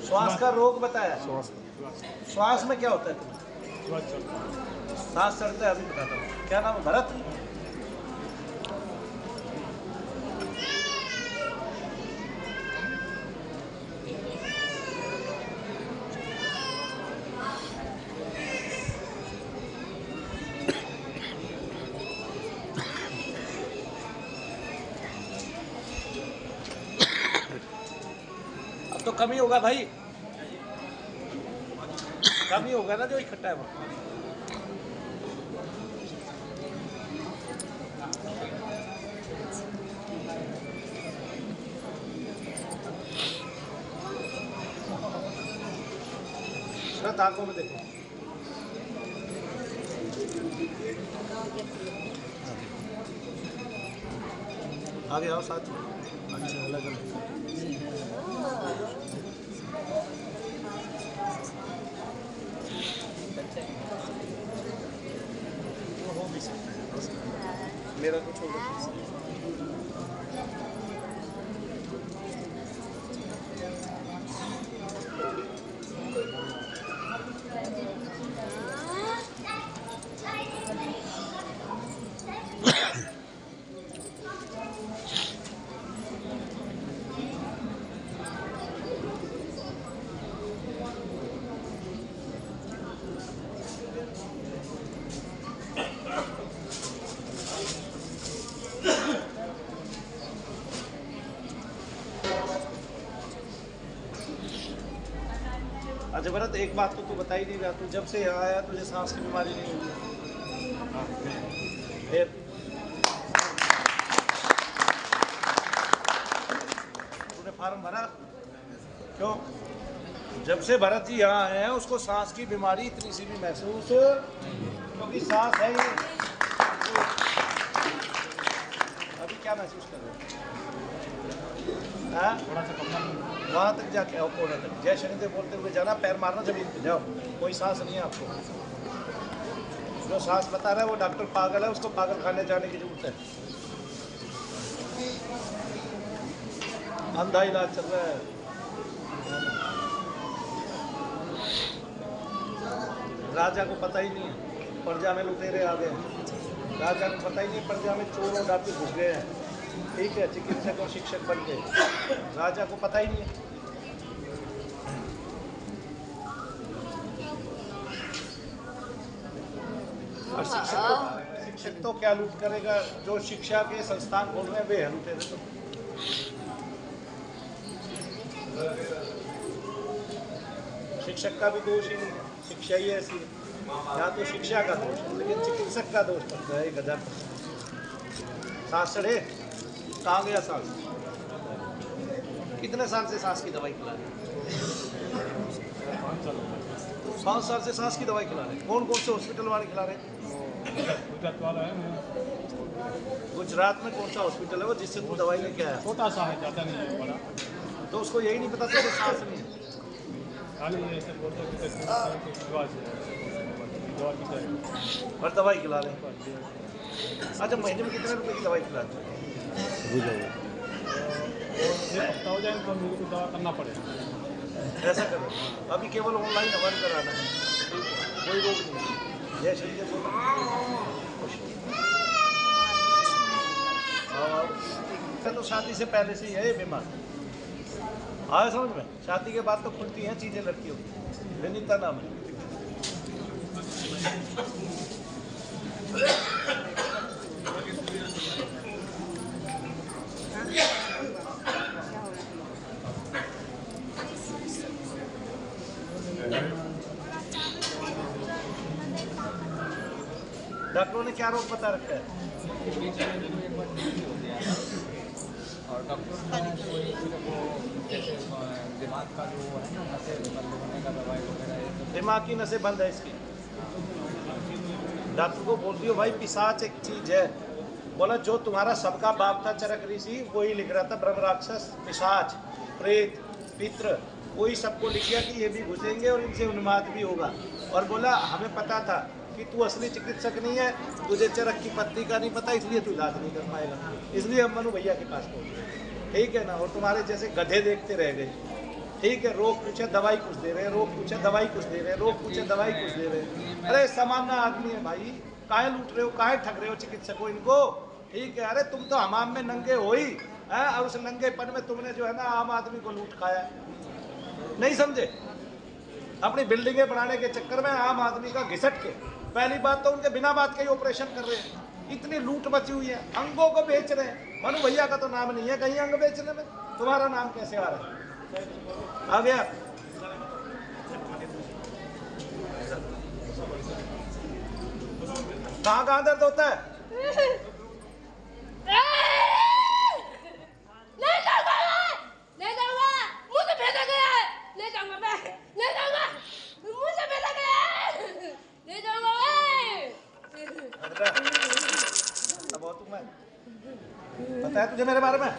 श्वास का रोग बताया। श्वास में क्या होता है तुम्हें? सांस चढ़ता है, अभी बताता हूँ। क्या नाम है? भरत। अब तो कम ही होगा भाई, कम ही होगा ना जो इकट्ठा है वो। आंखों में देखो। आगे आओ साथ में। अच्छा, अलग अलग। हो भी सकता है, मेरा कुछ होगा। अच्छा भरत, एक बात तो तू बता ही नहीं रहा। तू जब से यहाँ आया तुझे सांस की बीमारी नहीं हुई? फिर तूने फॉर्म भरा क्यों? जब से भरत जी यहाँ आए हैं उसको सांस की बीमारी इतनी सी भी महसूस, क्योंकि सांस है ही। अभी क्या महसूस कर रहे हो? थोड़ा सा कम, वहाँ तक जाके आओ, कोने तक। जय शनिदेव बोलते हुए जाना, पैर मारना जमीन पे, जाओ। कोई सांस नहीं है आपको। जो सांस बता रहा है वो डॉक्टर पागल है, उसको पागल खाने जाने की जरूरत है। अंधा इलाज चल रहा है। राजा को पता ही नहीं है प्रजा में लुटेरे आ गए। राजा को पता ही नहीं प्रजा में चोर और डाकू घुस गए हैं। ठीक है, चिकित्सक और शिक्षक बन गए, राजा को पता ही नहीं है। और शिक्षक तो क्या लूट करेगा? जो शिक्षा के संस्थान खोल रहे हैं वे लूटे रहे। शिक्षक का भी दोष ही नहीं है, शिक्षा ही ऐसी है। यहाँ तो शिक्षा का दोष है, लेकिन चिकित्सक का दोष पड़ता है 1000%। सांस चढ़े, कहाँ गया सांस? कितने साल से सांस की दवाई खिला रहे? 5 साल से सांस की दवाई खिला रहे। कौन कौन से हॉस्पिटल वाले खिला रहे? गुजरात में कौन सा हॉस्पिटल है वो जिससे तू दवाई लेके आया? छोटा सा है, ज़्यादा नहीं है, बड़ा। तो उसको यही नहीं पता चलता सांस नहीं है। और दवाई खिला रहे हैं। अच्छा, महीने में कितने रुपए की दवाई खिलाते हैं? हफ्ता हो जाए तो मेरे को दवा करना पड़ेगा। ऐसा करो, अभी केवल ऑनलाइन हवन कराना है, कोई रोग नहीं। जय श्री जय। और तो शादी से पहले से ही है ये बीमार। आया समझ में? शादी के बाद तो खुलती हैं चीजें लड़कियों की। विनीता नाम है। डॉक्टरों ने क्या रोग बता रखा है? और डॉक्टर दिमाग का जो है ना, नसें बंद होने का दवाई वगैरह। दिमाग की नसें बंद है इसकी। डॉक्टर को बोल दियो भाई पिशाच एक चीज है। बोला जो तुम्हारा सबका बाप था चरक ऋषि, वही लिख रहा था ब्रह्म राक्षस, पिशाच, प्रेत, पितृ, वही सबको लिख गया कि ये भी घुसेंगे और इनसे उन्माद भी होगा। और बोला हमें पता था कि तू असली चिकित्सक नहीं है, तुझे चरक की पत्नी का नहीं पता, इसलिए तू इलाज नहीं कर पाएगा। इसलिए हम मनु भैया के पास पहुंचे। ठीक है ना, और तुम्हारे जैसे गधे देखते रह गए। ठीक है, रोग पूछे दवाई कुछ दे रहे, रोग पूछे दवाई कुछ दे रहे, रोग पूछे दवाई कुछ दे रहे। अरे सामान्य आदमी है भाई, काहे लूट रहे हो, काहे ठग रहे हो चिकित्सकों इनको। ठीक है, अरे तुम तो हमाम में नंगे हो ही है, और उस नंगेपन में तुमने जो है ना आम आदमी को लूट खाया, नहीं समझे। अपनी बिल्डिंगें बनाने के चक्कर में आम आदमी का घिसट के, पहली बात तो उनके बिना बात के ही ऑपरेशन कर रहे हैं, इतनी लूट मची हुई है, अंगों को बेच रहे हैं। मनु भैया का तो नाम नहीं है कहीं अंग बेचने में, तुम्हारा नाम कैसे आ रहा है? आ गया। कहाँ कहाँ दर्द होता है? नहीं जाऊंगा, मुझे भेजा गया है, नहीं जाऊंगा मैं, नहीं जाऊंगा, मुझे भेजा गया है, नहीं जाऊंगा अब बहुत तुम्हें पता है तुझे मेरे बारे में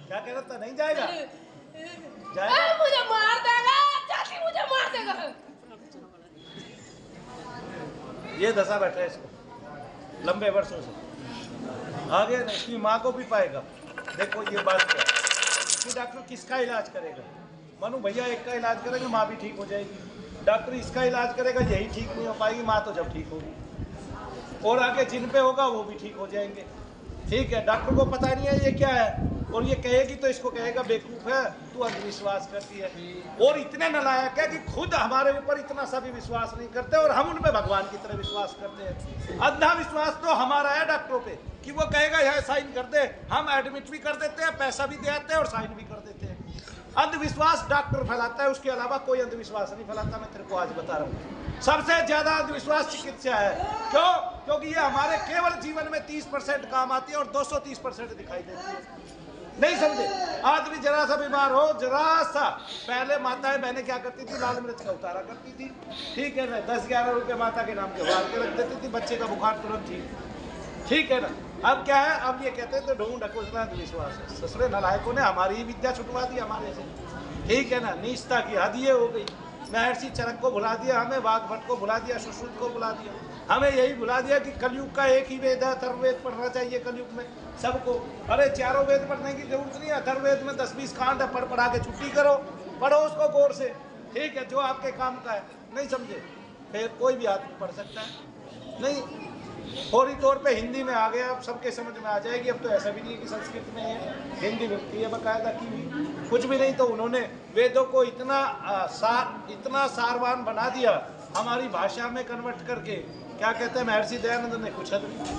क्या कह रहा था? नहीं जाएगा, जाएगा? मुझे मार देगा, चाची मुझे मार देगा। ये दशा बैठा है इसको लंबे वर्षों से, आगे ना इसकी माँ को भी पाएगा। देखो ये बात क्या है कि डॉक्टर किसका इलाज करेगा? मनु भैया एक का इलाज करेंगे, माँ भी ठीक हो जाएगी। डॉक्टर इसका इलाज करेगा, यही ठीक नहीं हो पाएगी, माँ तो जब ठीक होगी, और आगे जिन पे होगा वो भी ठीक हो जाएंगे। ठीक है, डॉक्टर को पता नहीं है ये क्या है, और ये कहेगी तो इसको कहेगा बेवकूफ है, तू अंधविश्वास करती है। और इतने नालायक है कि खुद हमारे ऊपर इतना सा भी विश्वास नहीं करते, और हम उन पे भगवान की तरह विश्वास करते हैं। अंधा विश्वास तो हमारा है डॉक्टरों पे कि वो कहेगा यह साइन कर दे, हम एडमिट भी कर देते हैं, पैसा भी दे आते हैं और साइन भी कर देते हैं। अंधविश्वास डॉक्टर फैलाता है, उसके अलावा कोई अंधविश्वास नहीं फैलाता। मैं तेरे को आज बता रहा हूँ, सबसे ज्यादा अंधविश्वास चिकित्सा है। क्यों? क्योंकि ये हमारे केवल जीवन में 30% काम आती है और 230% दिखाई देती है, नहीं समझे। आदमी जरा सा बीमार हो, जरा सा, पहले माताएं बहनें क्या करती थी, लाल मिर्च का उतारा करती थी। ठीक है ना, 10-11 रुपए माता के नाम के उबाल के रख देती थी, बच्चे का बुखार तुरंत ठीक। ठीक है ना, अब क्या है, अब ये कहते हैं तो ढूंढ ढकोसला अंधविश्वास है। ससुरे नालायकों ने हमारी ही विद्या छुटवा दी हमारे से। ठीक है ना, नीचता की हद ये हो गई। महर्षि चरक को भुला दिया हमें, वाघभट्ट को भुला दिया, सुश्रुत को भुला दिया, हमें यही भुला दिया कि कलयुग का एक ही वेद है, अथर्ववेद पढ़ना चाहिए कलयुग में सबको। अरे चारों वेद पढ़ने की जरूरत नहीं है, अथर्ववेद में 10-20 कांड है, पढ़ा के छुट्टी करो, पढ़ो उसको गौर से। ठीक है, जो आपके काम का है, नहीं समझे, फिर कोई भी आदमी पढ़ सकता है। नहीं, फौरी तौर पे हिंदी में आ गया, अब सबके समझ में आ जाएगी। अब तो ऐसा भी नहीं है कि संस्कृत में है, हिंदी लिखती है बकायदा की हुई। कुछ भी नहीं तो उन्होंने वेदों को इतना सारवान बना दिया, हमारी भाषा में कन्वर्ट करके। क्या कहते हैं महर्षि दयानंद ने, कुछ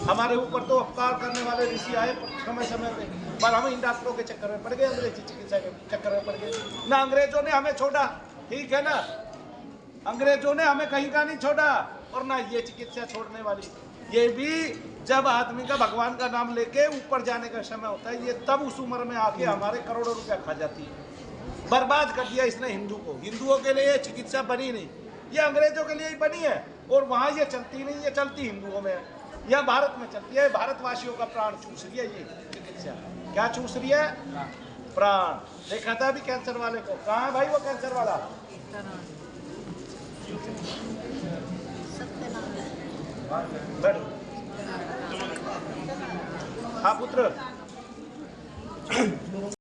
हमारे ऊपर तो अपकार करने वाले ऋषि आए समय समय पे, पर हम इन डॉक्टरों के चक्कर में पड़ गए, अंग्रेजी चिकित्सा के चक्कर में पड़ गए ना। अंग्रेजों ने हमें छोड़ा, ठीक है ना, अंग्रेजों ने हमें कहीं का नहीं छोड़ा, और ना ये चिकित्सा छोड़ने वाली। ये भी जब आदमी का भगवान का नाम लेके ऊपर जाने का समय होता है, ये तब उस उम्र में आके हमारे करोड़ों रुपया खा जाती है। बर्बाद कर दिया इसने हिंदू को। हिंदुओं के लिए ये चिकित्सा बनी नहीं, ये अंग्रेजों के लिए ही बनी है, और वहाँ ये चलती नहीं, ये चलती हिंदुओं में है, यह भारत में चलती है। भारतवासियों का प्राण चूस रही है ये चिकित्सा। क्या चूस रही है? प्राण। देखा था अभी कैंसर वाले को, कहाँ है भाई वो कैंसर वाला? बैठो। हाँ पुत्र।